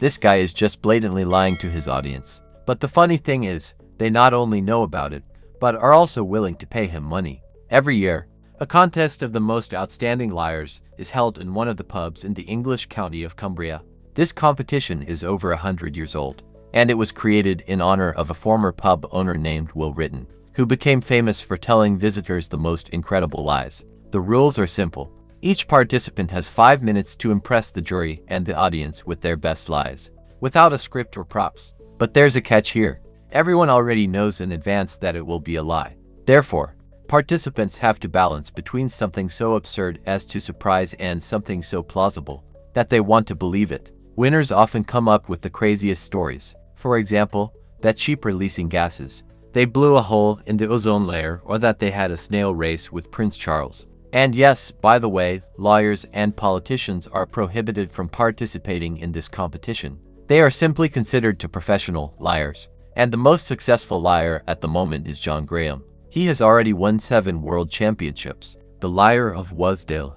This guy is just blatantly lying to his audience. But the funny thing is, they not only know about it, but are also willing to pay him money. Every year, a contest of the most outstanding liars is held in one of the pubs in the English county of Cumbria. This competition is over 100 years old, and it was created in honor of a former pub owner named Will Ritson, who became famous for telling visitors the most incredible lies. The rules are simple. Each participant has 5 minutes to impress the jury and the audience with their best lies, without a script or props. But there's a catch here. Everyone already knows in advance that it will be a lie. Therefore, participants have to balance between something so absurd as to surprise and something so plausible that they want to believe it. Winners often come up with the craziest stories. For example, that sheep releasing gases, they blew a hole in the ozone layer, or that they had a snail race with Prince Charles. And yes, by the way, lawyers and politicians are prohibited from participating in this competition. They are simply considered to professional liars. And the most successful liar at the moment is John Graham. He has already won 7 world championships. The liar of Wasdale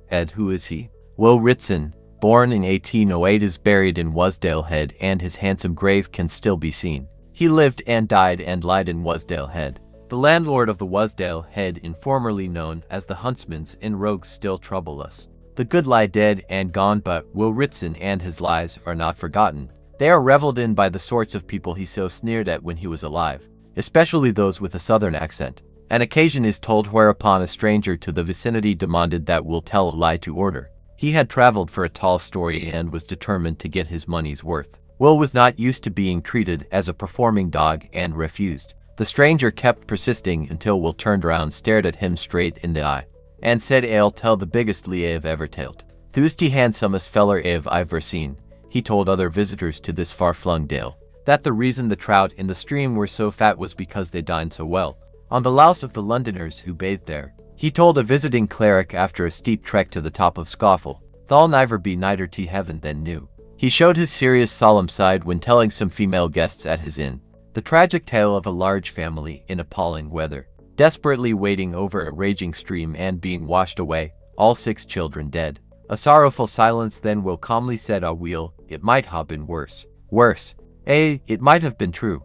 Head. Who is he? Will Ritson, born in 1808, is buried in Wasdale Head, and his handsome grave can still be seen. He lived and died and lied in Wasdale Head. The landlord of the Wasdale Head Inn, formerly known as the Huntsman's Inn, rogues still trouble us. The good lie dead and gone, but Will Ritson and his lies are not forgotten. They are reveled in by the sorts of people he so sneered at when he was alive, especially those with a southern accent. An occasion is told whereupon a stranger to the vicinity demanded that Will tell a lie to order. He had traveled for a tall story and was determined to get his money's worth. Will was not used to being treated as a performing dog and refused. The stranger kept persisting until Will turned around, stared at him straight in the eye, and said, "I'll tell the biggest lie I've ever told. Thoo's the handsomest fellar I've ever seen." He told other visitors to this far-flung dale that the reason the trout in the stream were so fat was because they dined so well on the louse of the Londoners who bathed there. He told a visiting cleric after a steep trek to the top of Scoffle, "Thou'll never be nighter to heaven than new." He showed his serious solemn side when telling some female guests at his inn the tragic tale of a large family in appalling weather, desperately wading over a raging stream and being washed away, all 6 children dead. A sorrowful silence, then Will calmly said, "Ah, Will, it might have been worse." Worse? It might have been true.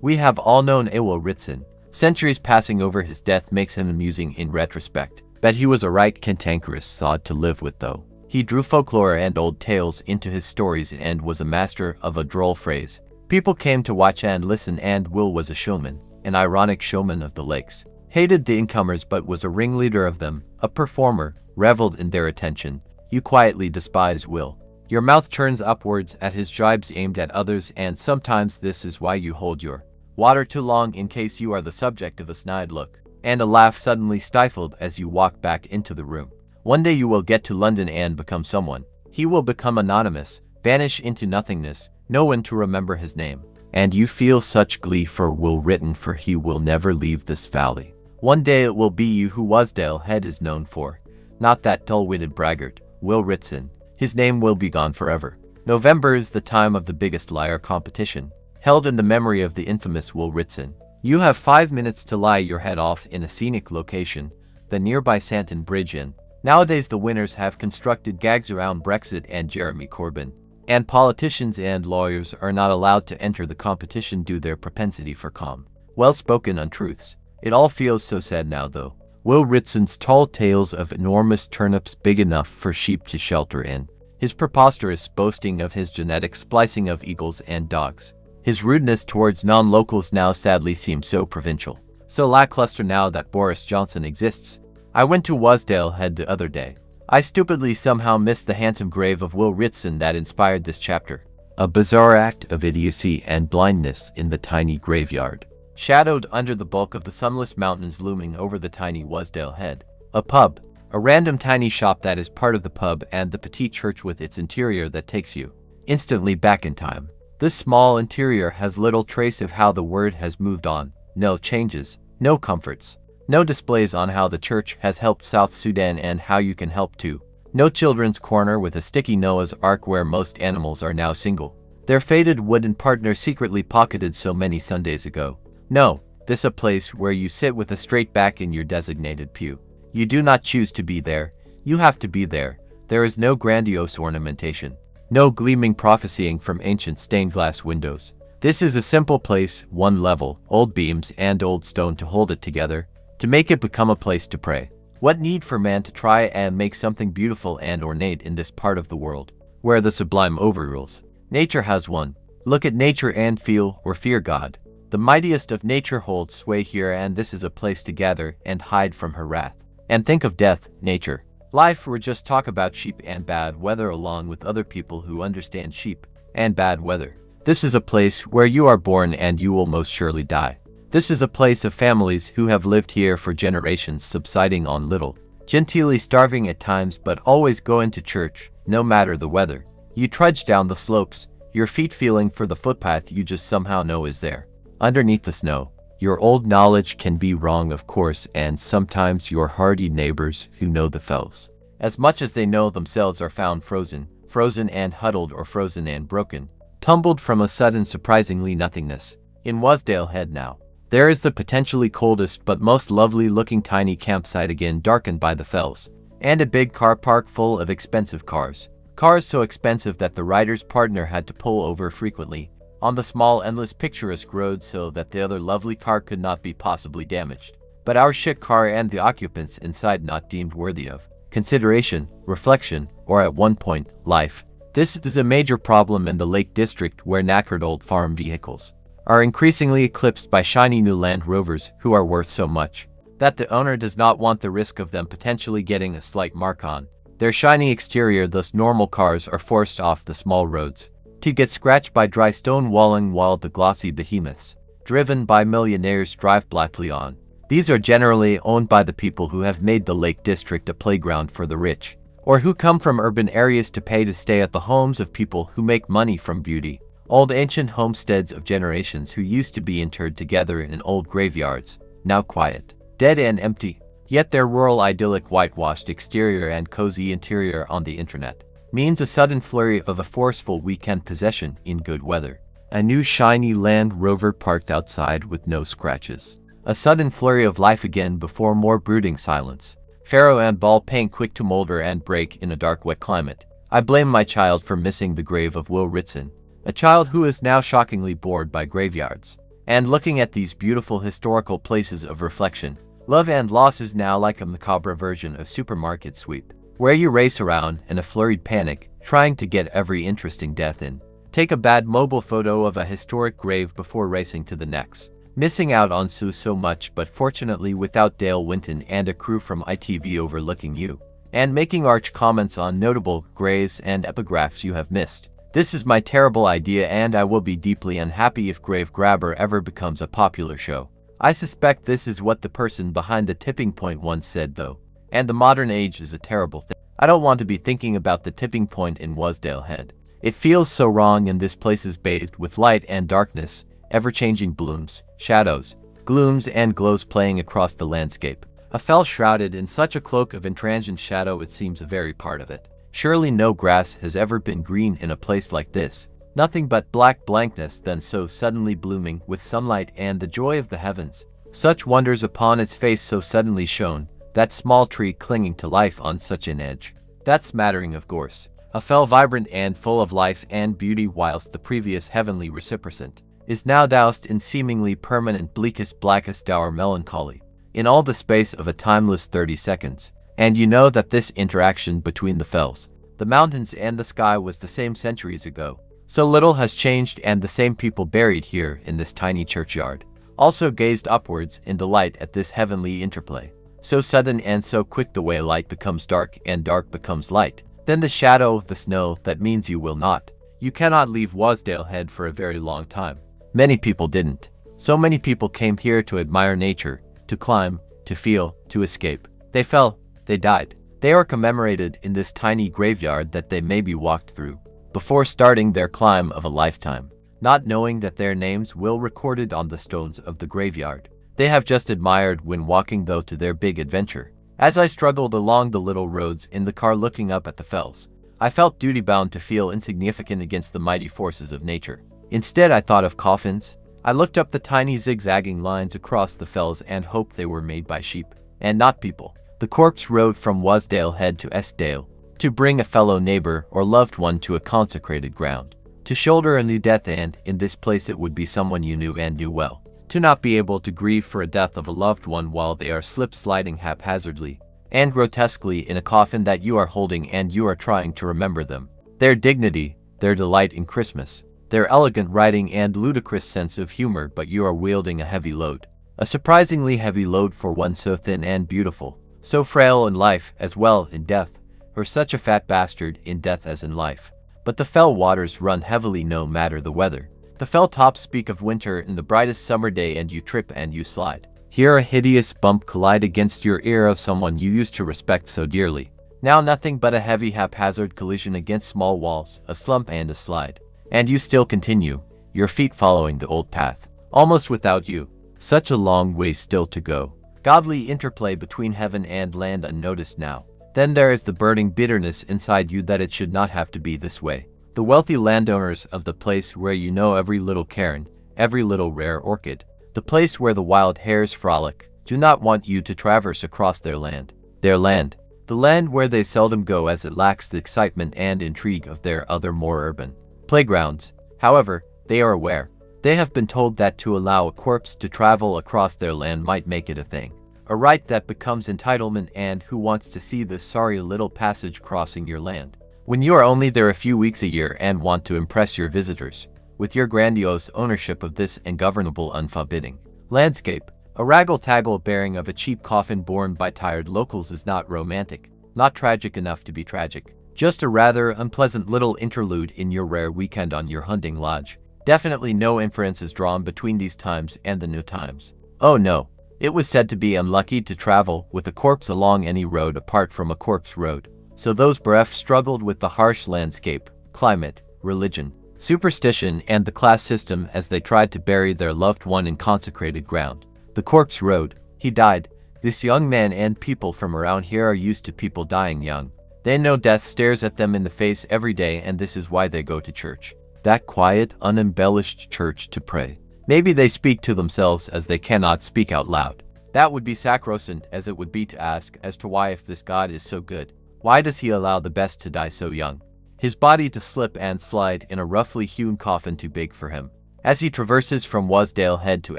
We have all known Will Ritson. Centuries passing over his death makes him amusing in retrospect. Bet he was a right cantankerous sod to live with, though. He drew folklore and old tales into his stories and was a master of a droll phrase. People came to watch and listen, and Will was a showman, an ironic showman of the lakes. Hated the incomers but was a ringleader of them, a performer, reveled in their attention. You quietly despise Will. Your mouth turns upwards at his jibes aimed at others, and sometimes this is why you hold your water too long, in case you are the subject of a snide look, and a laugh suddenly stifled as you walk back into the room. One day you will get to London and become someone. He will become anonymous, vanish into nothingness, no one to remember his name. And you feel such glee for Will Ritson, for he will never leave this valley. One day it will be you who Wasdale Head is known for, not that dull-witted braggart, Will Ritson. His name will be gone forever. November is the time of the biggest liar competition, held in the memory of the infamous Will Ritson. You have 5 minutes to lie your head off in a scenic location, the nearby Santon Bridge Inn. Nowadays the winners have constructed gags around Brexit and Jeremy Corbyn, and politicians and lawyers are not allowed to enter the competition due to their propensity for calm, well-spoken untruths. It all feels so sad now, though. Will Ritson's tall tales of enormous turnips big enough for sheep to shelter in, his preposterous boasting of his genetic splicing of eagles and dogs, his rudeness towards non-locals now sadly seems so provincial, so lackluster now that Boris Johnson exists. I went to Wasdale Head the other day. I stupidly somehow missed the handsome grave of Will Ritson that inspired this chapter. A bizarre act of idiocy and blindness in the tiny graveyard, shadowed under the bulk of the sunless mountains looming over the tiny Wasdale Head. A pub, a random tiny shop that is part of the pub, and the petite church with its interior that takes you instantly back in time. This small interior has little trace of how the word has moved on. No changes, no comforts, no displays on how the church has helped South Sudan and how you can help too. No children's corner with a sticky Noah's Ark where most animals are now single, their faded wooden partner secretly pocketed so many Sundays ago. No, this a place where you sit with a straight back in your designated pew. You do not choose to be there, you have to be there. There is no grandiose ornamentation, no gleaming prophesying from ancient stained glass windows. This is a simple place, one level, old beams and old stone to hold it together, to make it become a place to pray. What need for man to try and make something beautiful and ornate in this part of the world, where the sublime overrules? Nature has won. Look at nature and feel or fear God. The mightiest of nature holds sway here, and this is a place to gather and hide from her wrath. And think of death, nature, life, or just talk about sheep and bad weather along with other people who understand sheep and bad weather. This is a place where you are born and you will most surely die. This is a place of families who have lived here for generations, subsiding on little, genteelly starving at times, but always going to church, no matter the weather. You trudge down the slopes, your feet feeling for the footpath you just somehow know is there. Underneath the snow, your old knowledge can be wrong, of course, and sometimes your hardy neighbors who know the fells as much as they know themselves are found frozen and huddled, or frozen and broken, tumbled from a sudden surprisingly nothingness. In Wasdale Head now, there is the potentially coldest but most lovely looking tiny campsite, again darkened by the fells, and a big car park full of expensive cars. Cars so expensive that the rider's partner had to pull over frequently on the small, endless, picturesque road so that the other lovely car could not be possibly damaged. But our shit car and the occupants inside not deemed worthy of consideration, reflection, or at one point, life. This is a major problem in the Lake District, where knackered old farm vehicles are increasingly eclipsed by shiny new Land Rovers who are worth so much that the owner does not want the risk of them potentially getting a slight mark on their shiny exterior. Thus normal cars are forced off the small roads to get scratched by dry stone walling, while the glossy behemoths, driven by millionaires, drive blackly on. These are generally owned by the people who have made the Lake District a playground for the rich, or who come from urban areas to pay to stay at the homes of people who make money from beauty. Old ancient homesteads of generations who used to be interred together in old graveyards, now quiet, dead and empty, yet their rural idyllic whitewashed exterior and cozy interior on the internet means a sudden flurry of a forceful weekend possession in good weather. A new shiny Land Rover parked outside with no scratches. A sudden flurry of life again before more brooding silence. Faro and ball paint quick to molder and break in a dark, wet climate. I blame my child for missing the grave of Will Ritson, a child who is now shockingly bored by graveyards and looking at these beautiful historical places of reflection. Love and loss is now like a macabre version of supermarket sweep, where you race around in a flurried panic, trying to get every interesting death in. Take a bad mobile photo of a historic grave before racing to the next, missing out on so much, but fortunately without Dale Winton and a crew from ITV overlooking you, and making arch comments on notable graves and epigraphs you have missed. This is my terrible idea, and I will be deeply unhappy if Grave Grabber ever becomes a popular show. I suspect this is what the person behind the tipping point once said, though. And the modern age is a terrible thing. I don't want to be thinking about the tipping point in Wasdale Head. It feels so wrong, and this place is bathed with light and darkness, ever-changing blooms, shadows, glooms and glows playing across the landscape. A fell shrouded in such a cloak of intransient shadow it seems a very part of it. Surely no grass has ever been green in a place like this. Nothing but black blankness, then so suddenly blooming with sunlight and the joy of the heavens. Such wonders upon its face so suddenly shone. That small tree clinging to life on such an edge. That smattering of gorse. A fell vibrant and full of life and beauty, whilst the previous heavenly reciprocant is now doused in seemingly permanent bleakest blackest dour melancholy. In all the space of a timeless 30 seconds. And you know that this interaction between the fells, the mountains and the sky was the same centuries ago. So little has changed, and the same people buried here in this tiny churchyard also gazed upwards in delight at this heavenly interplay. So sudden and so quick, the way light becomes dark and dark becomes light. Then the shadow of the snow, that means you will not. You cannot leave Wasdale Head for a very long time. Many people didn't. So many people came here to admire nature, to climb, to feel, to escape. They fell. They died. They are commemorated in this tiny graveyard that they maybe walked through before starting their climb of a lifetime, not knowing that their names will recorded on the stones of the graveyard. They have just admired when walking, though, to their big adventure. As I struggled along the little roads in the car looking up at the fells, I felt duty-bound to feel insignificant against the mighty forces of nature. Instead, I thought of coffins. I looked up the tiny zigzagging lines across the fells and hoped they were made by sheep and not people. The corpse rode from Wasdale Head to Esdale, to bring a fellow neighbor or loved one to a consecrated ground, to shoulder a new death, and in this place it would be someone you knew and knew well. To not be able to grieve for a death of a loved one while they are slip-sliding haphazardly and grotesquely in a coffin that you are holding and you are trying to remember them. Their dignity, their delight in Christmas, their elegant writing and ludicrous sense of humor, but you are wielding a heavy load. A surprisingly heavy load for one so thin and beautiful, so frail in life as well in death, or such a fat bastard in death as in life. But the fell waters run heavily no matter the weather. The fell tops speak of winter in the brightest summer day, and you trip and you slide. Hear a hideous bump collide against your ear of someone you used to respect so dearly. Now nothing but a heavy haphazard collision against small walls, a slump and a slide. And you still continue, your feet following the old path, almost without you. Such a long way still to go. Godly interplay between heaven and land unnoticed now. Then there is the burning bitterness inside you that it should not have to be this way. The wealthy landowners of the place where you know every little cairn, every little rare orchid, the place where the wild hares frolic, do not want you to traverse across their land. Their land. The land where they seldom go, as it lacks the excitement and intrigue of their other more urban playgrounds. However, they are aware. They have been told that to allow a corpse to travel across their land might make it a thing. A right that becomes entitlement, and who wants to see this sorry little passage crossing your land? When you are only there a few weeks a year and want to impress your visitors with your grandiose ownership of this ungovernable unforbidding landscape, a raggle-taggle bearing of a cheap coffin borne by tired locals is not romantic, not tragic enough to be tragic, just a rather unpleasant little interlude in your rare weekend on your hunting lodge. Definitely no inference is drawn between these times and the new times. Oh no, it was said to be unlucky to travel with a corpse along any road apart from a corpse road. So those bereft struggled with the harsh landscape, climate, religion, superstition, and the class system as they tried to bury their loved one in consecrated ground. The corpse road. He died. This young man, and people from around here are used to people dying young. They know death stares at them in the face every day, and this is why they go to church. That quiet, unembellished church to pray. Maybe they speak to themselves as they cannot speak out loud. That would be sacrosanct as it would be to ask as to why, if this God is so good, why does he allow the best to die so young? His body to slip and slide in a roughly hewn coffin too big for him. As he traverses from Wasdale Head to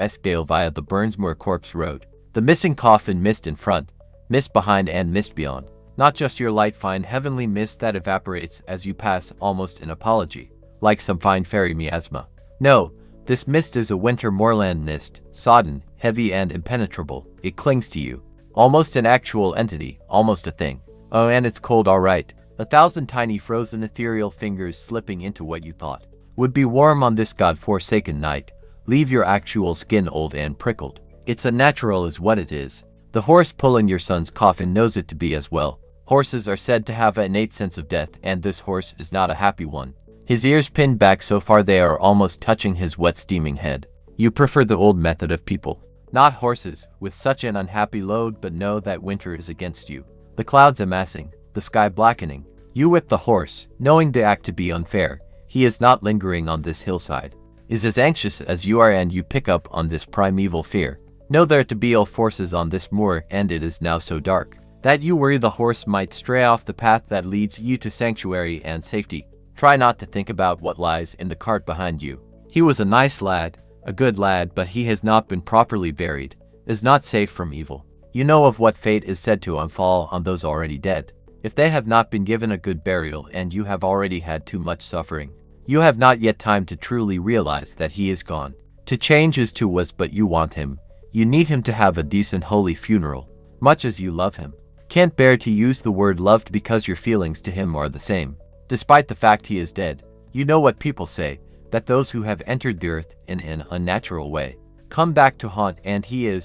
Eskdale via the Burnsmoor Corpse Road, the missing coffin mist in front, mist behind, and mist beyond. Not just your light fine heavenly mist that evaporates as you pass, almost an apology, like some fine fairy miasma. No, this mist is a winter moorland mist, sodden, heavy, and impenetrable. It clings to you. Almost an actual entity, almost a thing. Oh, and it's cold, all right. 1,000 tiny frozen ethereal fingers slipping into what you thought would be warm on this god-forsaken night. Leave your actual skin old and prickled. It's unnatural is what it is. The horse pulling your son's coffin knows it to be as well. Horses are said to have an innate sense of death, and this horse is not a happy one. His ears pinned back so far they are almost touching his wet steaming head. You prefer the old method of people, not horses, with such an unhappy load, but know that winter is against you. The clouds amassing, the sky blackening. You whip the horse, knowing the act to be unfair. He is not lingering on this hillside, is as anxious as you are, and you pick up on this primeval fear. Know there to be ill forces on this moor, and it is now so dark that you worry the horse might stray off the path that leads you to sanctuary and safety. Try not to think about what lies in the cart behind you. He was a nice lad, a good lad, but he has not been properly buried, is not safe from evil. You know of what fate is said to fall on those already dead. If they have not been given a good burial, and you have already had too much suffering, you have not yet time to truly realize that he is gone. To change is to was, but you want him. You need him to have a decent holy funeral, much as you love him. Can't bear to use the word loved because your feelings to him are the same. Despite the fact he is dead, you know what people say, that those who have entered the earth in an unnatural way come back to haunt, and he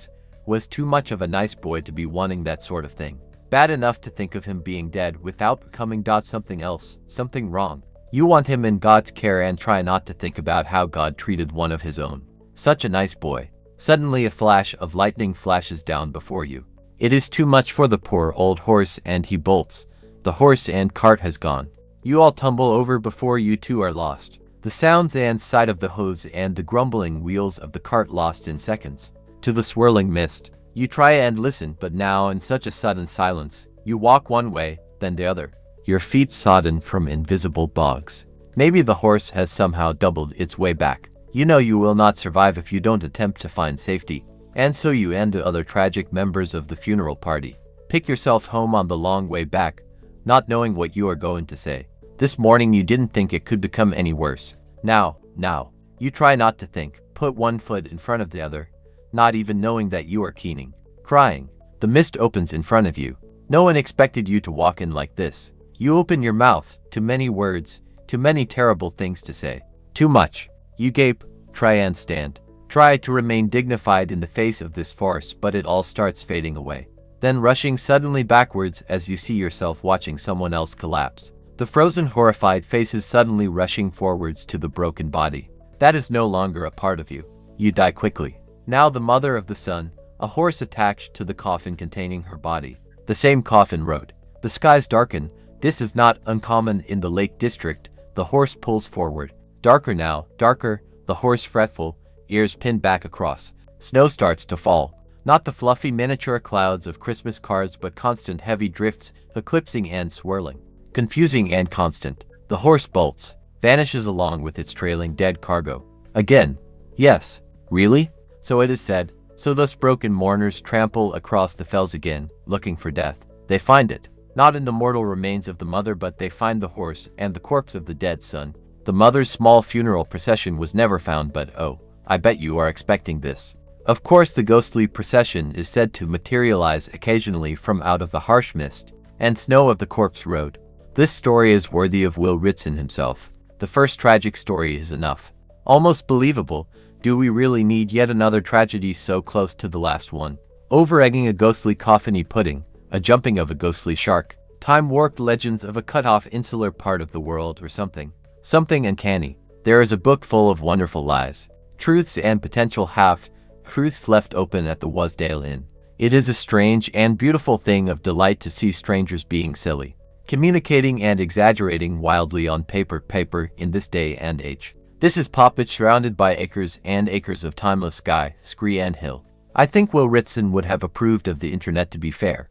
was too much of a nice boy to be wanting that sort of thing. Bad enough to think of him being dead without becoming something else, something wrong. You want him in God's care, and try not to think about how God treated one of his own. Such a nice boy. Suddenly a flash of lightning flashes down before you. It is too much for the poor old horse, and he bolts. The horse and cart has gone. You all tumble over before you too are lost. The sounds and sight of the hooves and the grumbling wheels of the cart lost in seconds to the swirling mist. You try and listen, but now in such a sudden silence, you walk one way, then the other. your feet sodden from invisible bogs. Maybe the horse has somehow doubled its way back. You know you will not survive if you don't attempt to find safety, and so you and the other tragic members of the funeral party pick yourself home on the long way back, not knowing what you are going to say. This morning you didn't think it could become any worse. Now, you try not to think, put one foot in front of the other, not even knowing that you are keening, crying. The mist opens in front of you. No one expected you to walk in like this. You open your mouth, too many words, too many terrible things to say. Too much. You gape, try and stand. Try to remain dignified in the face of this farce, but it all starts fading away. Then rushing suddenly backwards as you see yourself watching someone else collapse. The frozen, horrified faces suddenly rushing forwards to the broken body. That is no longer a part of you. You die quickly. Now the mother of the son, a horse attached to the coffin containing her body. The same coffin road. The skies darken. This is not uncommon in the Lake District. The horse pulls forward. Darker now, darker, the horse fretful, ears pinned back across. Snow starts to fall. Not the fluffy miniature clouds of Christmas cards, but constant heavy drifts, eclipsing and swirling. Confusing and constant. The horse bolts, vanishes along with its trailing dead cargo. Again. Yes. Really? So it is said. So thus broken mourners trample across the fells again, looking for death. They find it. Not in the mortal remains of the mother, but they find the horse and the corpse of the dead son. The mother's small funeral procession was never found, but oh, I bet you are expecting this. Of course, the ghostly procession is said to materialize occasionally from out of the harsh mist and snow of the corpse road. This story is worthy of Will Ritson himself. The first tragic story is enough. Almost believable. Do we really need yet another tragedy so close to the last one? Over-egging a ghostly coffiny pudding, a jumping of a ghostly shark, time-warped legends of a cut-off insular part of the world or something. Something uncanny. There is a book full of wonderful lies, truths and potential half-truths left open at the Wasdale Inn. It is a strange and beautiful thing of delight to see strangers being silly, communicating and exaggerating wildly on paper in this day and age. This is Poppet, surrounded by acres and acres of timeless sky, scree and hill. I think Will Ritson would have approved of the internet, to be fair.